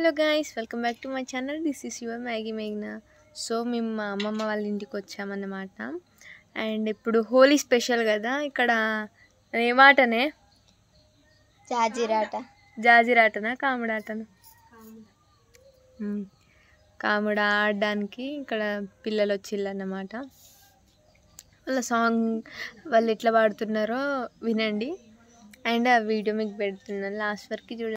Hello guys, welcome back to my channel. This is your Maggie మేఘ్నా. So మేము మా అమ్మమ్మ వాళ్ళ ఇంటికి వచ్చామన్నమాట. అండ్ ఇప్పుడు హోలీ స్పెషల్ కదా, ఇక్కడ ఏమాటనే జాజిరాటనా కాముడాటనా కాముడ ఆడడానికి ఇక్కడ పిల్లలు వచ్చిల్లన్నమాట. వాళ్ళ సాంగ్ వాళ్ళు ఎట్లా పాడుతున్నారో వినండి. అండ్ ఆ వీడియో మీకు పెడుతున్నాను, లాస్ట్ వరకు చూడండి.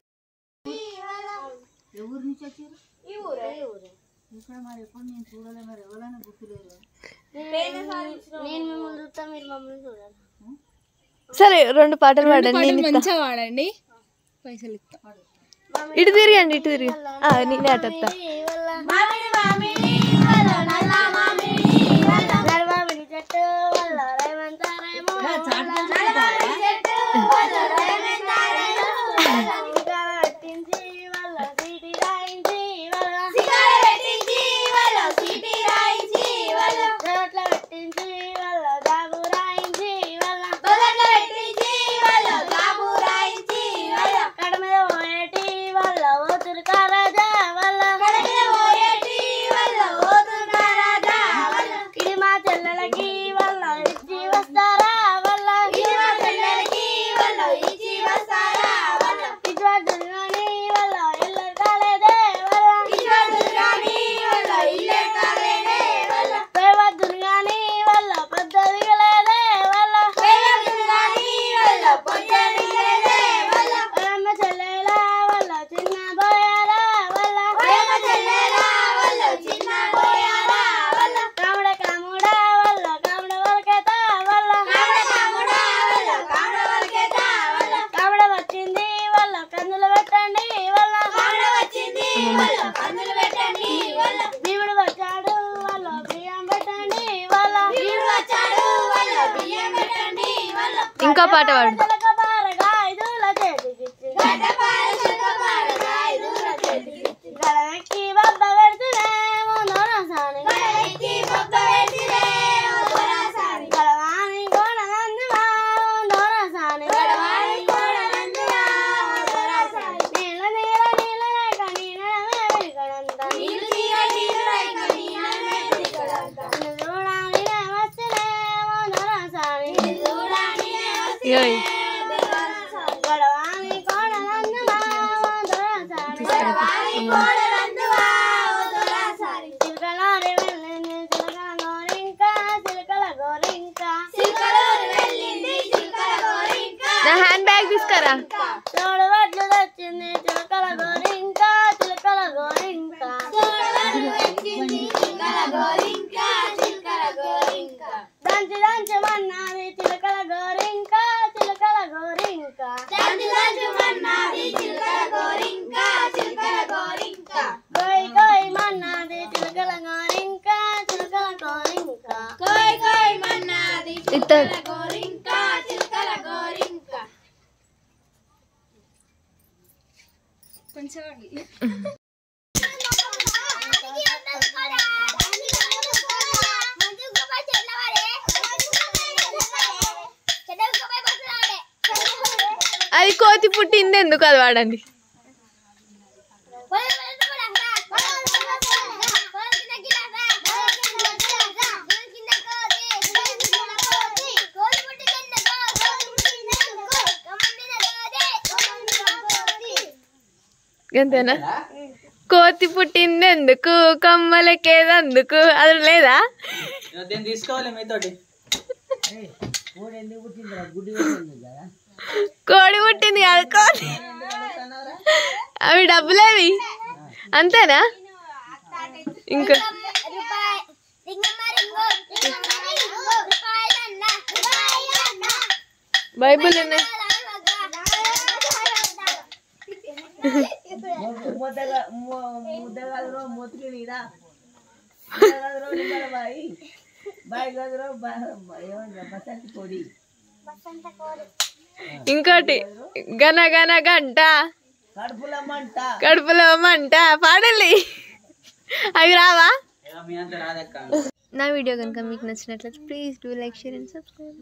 సరే, 2 పాటలు పాడండి. మంచిగా పాడండి, పైసలు ఇస్తా. ఇటు తిరిగండి, ఇటు తిరిగి నేనే అటత్తా. ఇంకో పాట పాడు. నా హ్యాండ్ బ్యాగ్ తీసుకురా. అది కోతి పుట్టింది, ఎందుకు అది వాడండి. అంతేనా? కోతి పుట్టింది ఎందుకు, కమ్మలకేదందుకు, అది లేదా? తీసుకోవాలి మీతోటి. కోడి పుట్టింది కాదు, కోడి. అవి డబ్బులేవి, అంతేనా? ఇంకా బైబుల్ ఉన్నాయి. ఇంకోటి గన గన గంట కడుపులో మంట పాడాలి. అవి రావా? నా వీడియో కనుక మీకు నచ్చినట్లయితే please do like, share and subscribe.